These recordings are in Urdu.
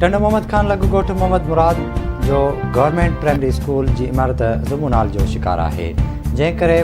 ٹنڈ محمد خان لڳو ڳوٺ محمد مراد جو گورنمنٹ پرائمری اسڪول جي عمارت زمونال جو شڪار آهي جنهن ڪري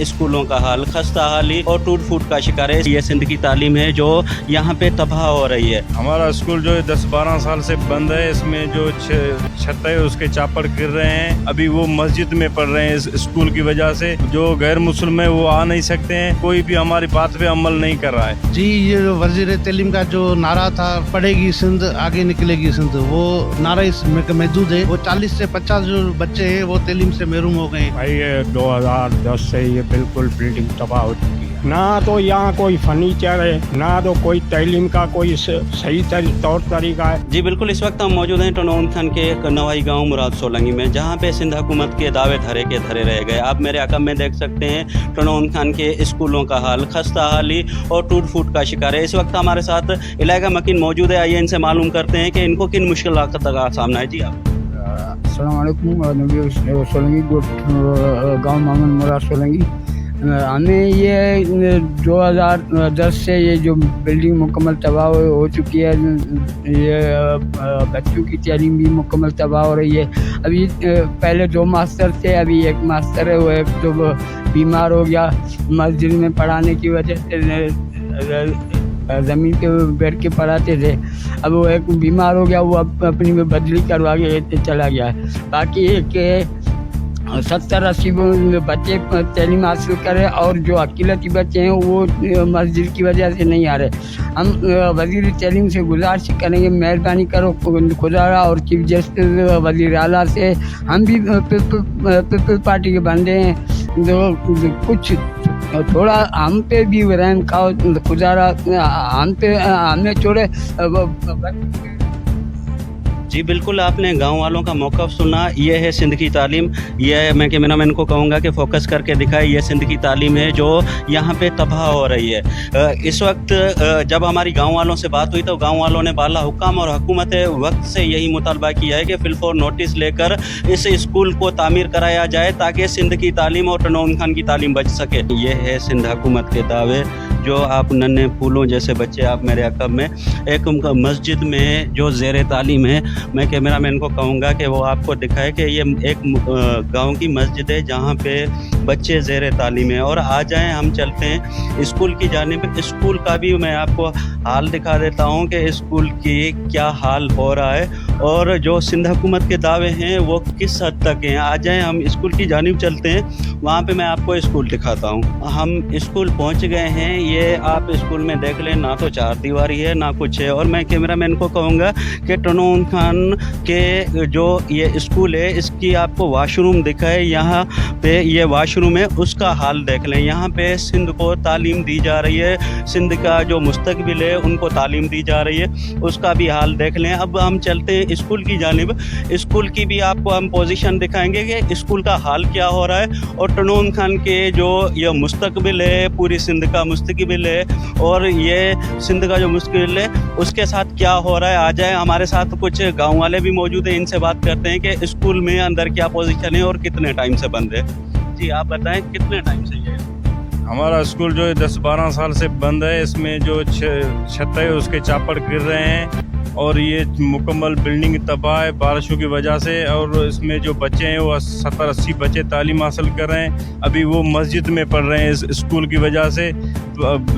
اسکولوں کا حال خستہ حالی اور ٹوٹ پھوٹ کا شکار ہے. یہ سندھ کی تعلیم ہے جو یہاں پہ تباہ ہو رہی ہے. ہمارا اسکول جو 10-12 سال سے بند ہے. اس میں جو چھت ہے اس کے چاپڑ گر رہے ہیں. ابھی وہ مسجد میں پڑھ رہے ہیں اس اسکول کی وجہ سے. جو غیر مسلم ہے وہ آ نہیں سکتے ہیں. کوئی بھی ہماری بات پہ عمل نہیں کر رہا ہے. جی یہ وزیر تعلیم کا جو نعرہ تھا پڑھے گی سندھ آگے نکلے گی سندھ، وہ نعرہ اس میں محدود ہے. وہ 40 سے 50 جو بچے ہیں وہ تعلیم سے محروم ہو گئے. بھائی یہ 2010 سے یہ بالکل بلڈنگ تباہ ہو چکی ہے. نہ تو یہاں کوئی فرنیچر ہے، نہ تو کوئی تعلیم کا کوئی صحیح طور طریقہ ہے. جی بالکل، اس وقت ہم موجود ہیں ٹنڈ خان کے نوائی گاؤں مراد سولنگی میں، جہاں پہ سندھ حکومت کے دعوے دھرے کے دھرے رہ گئے. آپ میرے عقب میں دیکھ سکتے ہیں ٹنڈ خان کے اسکولوں کا حال خستہ حالی اور ٹوٹ پھوٹ کا شکار ہے. اس وقت ہمارے ساتھ علاقہ مکین موجود ہے. آئیے ان سے معلوم کرتے ہیں کہ ان کو کن مشکلات کا سامنا ہے. جی آپ. السلام علیکم. سولنگی گاؤں محمد مراد سولنگی. ہمیں یہ 2010 سے یہ جو بلڈنگ مکمل تباہ ہو چکی ہے، یہ بچوں کی تعلیم بھی مکمل تباہ ہو رہی ہے. ابھی پہلے 2 ماسٹر تھے، ابھی 1 ماسٹر ہے، وہ ایک تو بیمار ہو گیا مسجد میں پڑھانے کی وجہ سے. زمین پہ بیٹھ کے پڑھاتے تھے، اب وہ ایک بیمار ہو گیا، وہ اپنی میں بدلی کروا کے چلا گیا ہے. باقی ایک 70-80 بچے تعلیم حاصل کرے اور جو اقلیتی بچے ہیں وہ مسجد کی وجہ سے نہیں آ رہے. ہم وزیر تعلیم سے گزارش کریں گے، مہربانی کرو خدا اور چیف جسٹس وزیر اعلیٰ سے. ہم بھی پیپل پارٹی کے بندے ہیں، جو کچھ تھوڑا ہم پہ بھی رحم کھاؤ خدا، ہم پہ ہمیں چھوڑے. جی بالکل، آپ نے گاؤں والوں کا موقف سنا. یہ ہے سندھ کی تعلیم. یہ میں کیمرہ مین کو کہوں گا کہ فوکس کر کے دکھائے. یہ سندھ کی تعلیم ہے جو یہاں پہ تباہ ہو رہی ہے. اس وقت جب ہماری گاؤں والوں سے بات ہوئی تو گاؤں والوں نے بالا حکام اور حکومت وقت سے یہی مطالبہ کیا ہے کہ فی الفور نوٹس لے کر اس اسکول کو تعمیر کرایا جائے تاکہ سندھ کی تعلیم اور ٹنڈ خان کی تعلیم بچ سکے. یہ ہے سندھ حکومت کے دعوے جو آپ ننھے پھولوں جیسے بچے آپ میرے عقب میں. ایک مسجد میں جو زیر تعلیم ہے، میں کیمرہ مین کو کہوں گا کہ وہ آپ کو دکھائے کہ یہ ایک گاؤں کی مسجد ہے جہاں پہ بچے زیر تعلیم ہیں. اور آ جائیں ہم چلتے ہیں اسکول کی جانب. اسکول کا بھی میں آپ کو حال دکھا دیتا ہوں کہ اسکول کی کیا حال ہو رہا ہے اور جو سندھ حکومت کے دعوے ہیں وہ کس حد تک ہیں. آ جائیں ہم اسکول کی جانب چلتے ہیں، وہاں پہ میں آپ کو اسکول دکھاتا ہوں. ہم اسکول پہنچ گئے ہیں. یہ آپ اسکول میں دیکھ لیں، نہ تو 4 دیواری ہے نہ کچھ ہے. اور میں کیمرہ مین کو کہوں گا کہ ٹنڈ خان کے جو یہ اسکول ہے اس کی آپ کو واش روم دکھائے. یہاں پہ یہ واش روم ہے، اس کا حال دیکھ لیں. یہاں پہ سندھ کو تعلیم دی جا رہی ہے، سندھ کا جو مستقبل ہے ان کو تعلیم دی جا رہی ہے، اس کا بھی حال دیکھ لیں. اب ہم چلتے ہیں اسکول کی جانب. اسکول کی بھی آپ کو ہم پوزیشن دکھائیں گے کہ اسکول کا حال کیا ہو رہا ہے اور ٹنڈ خان کے جو یہ مستقبل ہے، پوری سندھ کا مستقبل ہے اور یہ سندھ کا جو مستقبل ہے اس کے ساتھ کیا ہو رہا ہے. آ جائیں، ہمارے ساتھ کچھ گاؤں والے بھی موجود ہیں، ان سے بات کرتے ہیں کہ اسکول میں اندر کیا پوزیشن ہے اور کتنے ٹائم سے بند ہے. جی آپ بتائیں کتنے ٹائم سے یہ ہے؟ ہمارا اسکول جو 10-12 سال سے بند ہے. اس میں جو چھت ہے اس کے چاپڑ گر رہے ہیں اور یہ مکمل بلڈنگ تباہ ہے بارشوں کی وجہ سے. اور اس میں جو بچے ہیں وہ 70-80 بچے تعلیم حاصل کر رہے ہیں. ابھی وہ مسجد میں پڑھ رہے ہیں اس اسکول کی وجہ سے.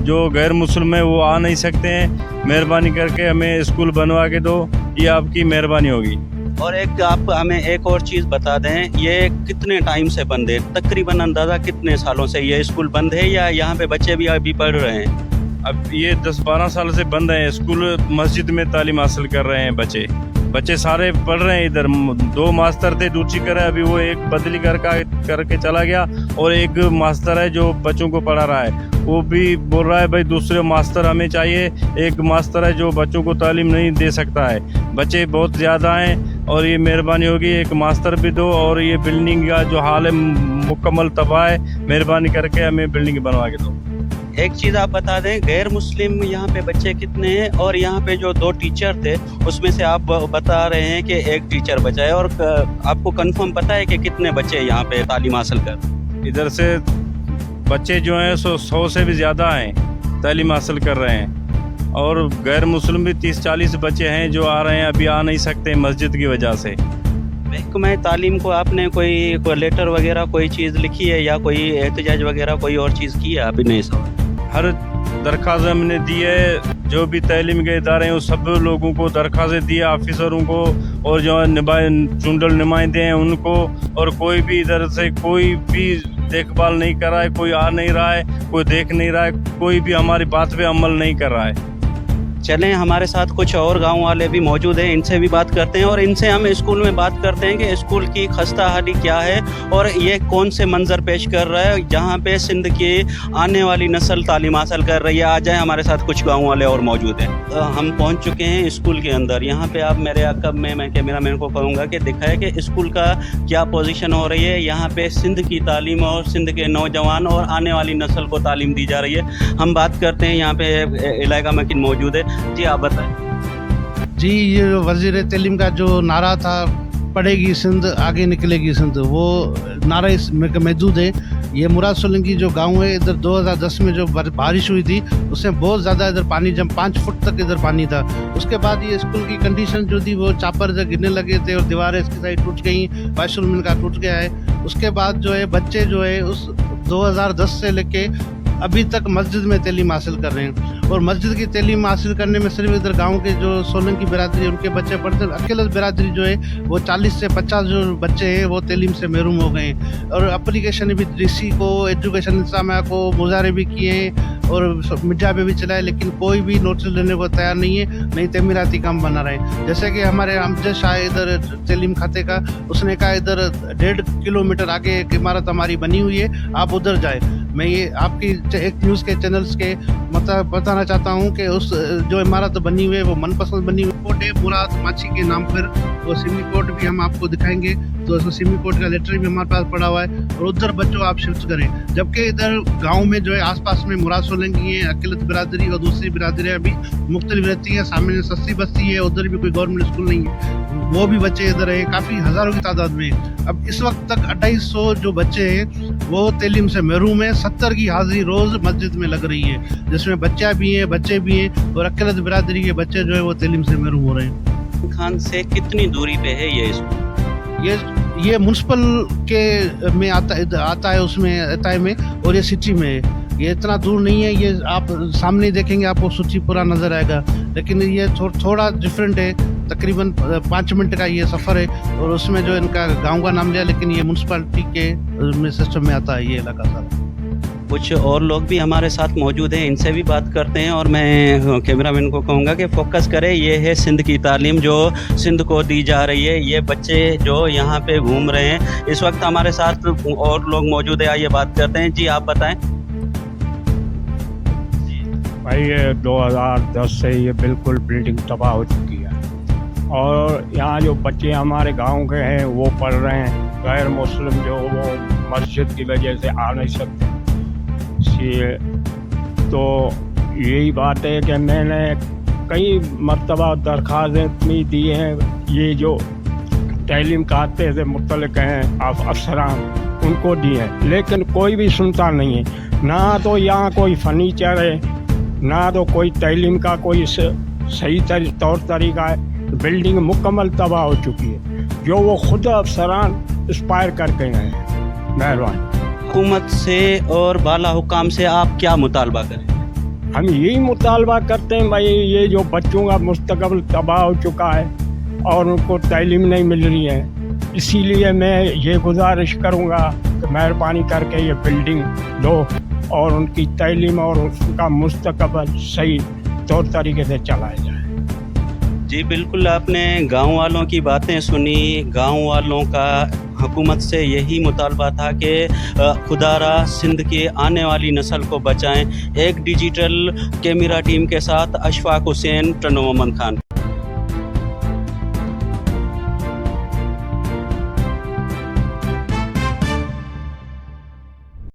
جو غیر مسلم ہیں وہ آ نہیں سکتے ہیں. مہربانی کر کے ہمیں اسکول بنوا کے دو، یہ آپ کی مہربانی ہوگی. اور ایک آپ ہمیں ایک اور چیز بتا دیں، یہ کتنے ٹائم سے بند ہے؟ تقریباً اندازہ کتنے سالوں سے یہ اسکول بند ہے یا یہاں پہ بچے بھی ابھی پڑھ رہے ہیں؟ اب یہ 10-12 سال سے بند ہے. اسکول مسجد میں تعلیم حاصل کر رہے ہیں بچے سارے پڑھ رہے ہیں. ادھر 2 ماسٹر تھے، دوسری کرے ابھی وہ ایک بدلی کر کے چلا گیا اور ایک ماسٹر ہے جو بچوں کو پڑھا رہا ہے. وہ بھی بول رہا ہے بھائی دوسرے ماسٹر ہمیں چاہیے. ایک ماسٹر ہے جو بچوں کو تعلیم نہیں دے سکتا ہے. بچے بہت زیادہ ہیں اور یہ مہربانی ہوگی ایک ماسٹر بھی دو. اور یہ بلڈنگ کا جو حال ہے مکمل تباہ ہے، مہربانی کر کے ہمیں بلڈنگ بنوا کے دو. ایک چیز آپ بتا دیں، غیر مسلم یہاں پہ بچے کتنے ہیں؟ اور یہاں پہ جو 2 ٹیچر تھے اس میں سے آپ بتا رہے ہیں کہ 1 ٹیچر بچا ہے. اور آپ کو کنفرم پتہ ہے کہ کتنے بچے یہاں پہ تعلیم حاصل کر؟ ادھر سے بچے جو ہیں 100 سے بھی زیادہ ہیں تعلیم حاصل کر رہے ہیں. اور غیر مسلم بھی 30-40 بچے ہیں جو آ رہے ہیں, ابھی آ نہیں سکتے مسجد کی وجہ سے. محکمہ تعلیم کو آپ نے کوئی لیٹر وغیرہ کوئی چیز لکھی ہے یا کوئی احتجاج وغیرہ کوئی اور چیز کی ہے آپ نے؟ ہر درخواست ہم نے دی ہے, جو بھی تعلیم کے ادارے ہیں وہ سب لوگوں کو درخواستیں دی ہے, آفیسروں کو اور جو چنڈل نمائندے ہیں ان کو, اور کوئی بھی ادھر سے کوئی بھی دیکھ بھال نہیں کر رہا ہے, کوئی آ نہیں رہا ہے, کوئی دیکھ نہیں رہا ہے, کوئی بھی ہماری بات پہ عمل نہیں کر رہا ہے. چلیں ہمارے ساتھ کچھ اور گاؤں والے بھی موجود ہیں, ان سے بھی بات کرتے ہیں اور ان سے ہم اسکول میں بات کرتے ہیں کہ اسکول کی خستہ حالی کیا ہے اور یہ کون سے منظر پیش کر رہا ہے جہاں پہ سندھ کی آنے والی نسل تعلیم حاصل کر رہی ہے. آ جائیں, ہمارے ساتھ کچھ گاؤں والے اور موجود ہیں. ہم پہنچ چکے ہیں اسکول کے اندر. یہاں پہ آپ میرے عقب میں کیمرہ مین کو کہوں گا کہ دکھائے کہ اسکول کا کیا پوزیشن ہو رہی ہے. یہاں پہ سندھ کی تعلیم اور سندھ کے نوجوان اور آنے والی نسل کو تعلیم دی جا رہی ہے. ہم بات کرتے ہیں, یہاں پہ علاقہ مکین موجود ہے. جی آپ بتائیں. جی, یہ وزیر تعلیم کا جو نعرہ تھا پڑھے گی سندھ آگے نکلے گی سندھ, وہ نعرہ اس میں محدود ہے. یہ مراد سولنگی جو گاؤں ہے, ادھر 2010 میں جو بارش ہوئی تھی اس میں بہت زیادہ ادھر پانی جم 5 فٹ تک ادھر پانی تھا. اس کے بعد یہ اسکول کی کنڈیشن جو تھی وہ چاپر ادھر گرنے لگے تھے اور دیواریں اس کی سائڈ ٹوٹ گئیں, بائش المن کا ٹوٹ گیا ہے. اس کے بعد جو ہے بچے جو ہے اس 2010 سے لے کے ابھی تک مسجد میں تعلیم حاصل کر رہے ہیں, اور مسجد کی تعلیم حاصل کرنے میں صرف ادھر گاؤں کے جو سولنگی برادری ہے ان کے بچے پڑھتے ہیں. اکیلت برادری جو ہے وہ 40 سے 50 جو بچے ہیں وہ تعلیم سے محروم ہو گئے ہیں. اور اپلیکیشن بھی ڈی سی کو, ایجوکیشن انتظامیہ کو مظاہرے بھی کیے ہیں اور میڈیا پہ بھی چلائے, لیکن کوئی بھی نوٹس لینے کو تیار نہیں ہے, نہیں تعمیراتی کام بنا رہے ہیں. جیسے کہ ہمارے امجد شاہ ادھر تعلیم کھاتے کا, اس نے کہا ادھر 1.5 کلومیٹر آگے ایک عمارت ہماری بنی ہوئی ہے, آپ ادھر جائیں. میں یہ آپ کی ایک نیوز کے چینلز کے بتانا چاہتا ہوں کہ اس جو عمارت بنی ہوئی ہے وہ من پسند بنی ہوئی کوٹ ہے مراد ماچھی کے نام پر. وہ سیمی کوٹ بھی ہم آپ کو دکھائیں گے, تو سیمی کوٹ کا لیٹر بھی ہمارے پاس پڑا ہوا ہے, اور ادھر بچوں آپ شفٹ کریں. جبکہ ادھر گاؤں میں جو ہے آس پاس میں مراد سولنگی ہیں, اکیلت برادری اور دوسری برادریاں بھی مختلف رہتی ہیں. سامنے سستی بستی ہے, ادھر بھی کوئی گورنمنٹ اسکول نہیں ہے, وہ بھی بچے ادھر ہیں کافی ہزاروں کی تعداد میں. اب اس وقت تک 2800 جو بچے ہیں وہ تعلیم سے محروم ہیں. 70 کی حاضری روز مسجد میں لگ رہی ہے, جس میں بچہ بھی ہیں, بچے بھی ہیں, اور اکیلت برادری کے بچے جو ہے وہ تعلیم سے محروم ہو رہے ہیں. خان سے کتنی دوری پہ ہے یہ اسکول؟ یہ میونسپل کے میں آتا ہے, اس میں عطائے میں, اور یہ سٹی میں ہے. یہ اتنا دور نہیں ہے, یہ آپ سامنے دیکھیں گے آپ کو سچی پورا نظر آئے گا, لیکن یہ تھوڑا ڈفرینٹ ہے. تقریباً 5 منٹ کا یہ سفر ہے, اور اس میں جو ان کا گاؤں کا نام لیا, لیکن یہ میونسپلٹی کے سسٹم میں آتا ہے یہ علاقہ سارا. کچھ اور لوگ بھی ہمارے ساتھ موجود ہیں, ان سے بھی بات کرتے ہیں, اور میں کیمرہ مین کو کہوں گا کہ فوکس کرے. یہ ہے سندھ کی تعلیم جو سندھ کو دی جا رہی ہے. یہ بچے جو یہاں پہ گھوم رہے ہیں, اس وقت ہمارے ساتھ اور لوگ موجود ہیں, آئیے بات کرتے ہیں. جی آپ بتائیں. بھائی یہ 2010 سے یہ بالکل بلڈنگ تباہ ہو چکی ہے, اور یہاں جو بچے ہمارے گاؤں کے ہیں وہ پڑھ رہے ہیں. غیر مسلم جو وہ مسجد کی وجہ سے آ نہیں سکتے. تو یہی بات ہے کہ میں نے کئی مرتبہ درخواستیں دی ہیں, یہ جو تعلیم کھاتے سے متعلق ہیں افسران ان کو دی ہیں, لیکن کوئی بھی سنتا نہیں ہے. نہ تو یہاں کوئی فرنیچر ہے, نہ تو کوئی تعلیم کا کوئی صحیح طور طریقہ ہے. بلڈنگ مکمل تباہ ہو چکی ہے, جو وہ خود افسران اسپائر کر کے گئے ہیں. مہربانی. حکومت سے اور بالا حکام سے آپ کیا مطالبہ کریں؟ ہم یہی مطالبہ کرتے ہیں بھائی, یہ جو بچوں کا مستقبل تباہ ہو چکا ہے اور ان کو تعلیم نہیں مل رہی ہے, اسی لیے میں یہ گزارش کروں گا کہ مہربانی کر کے یہ بلڈنگ دو اور ان کی تعلیم اور ان کا مستقبل صحیح طور طریقے سے چلایا جائے. جی بالکل, آپ نے گاؤں والوں کی باتیں سنی. گاؤں والوں کا حکومت سے یہی مطالبہ تھا کہ خدا را سندھ کی آنے والی نسل کو بچائیں. ایک ڈیجیٹل کیمرہ ٹیم کے ساتھ اشفاق حسین, ٹنڈو محمد خان.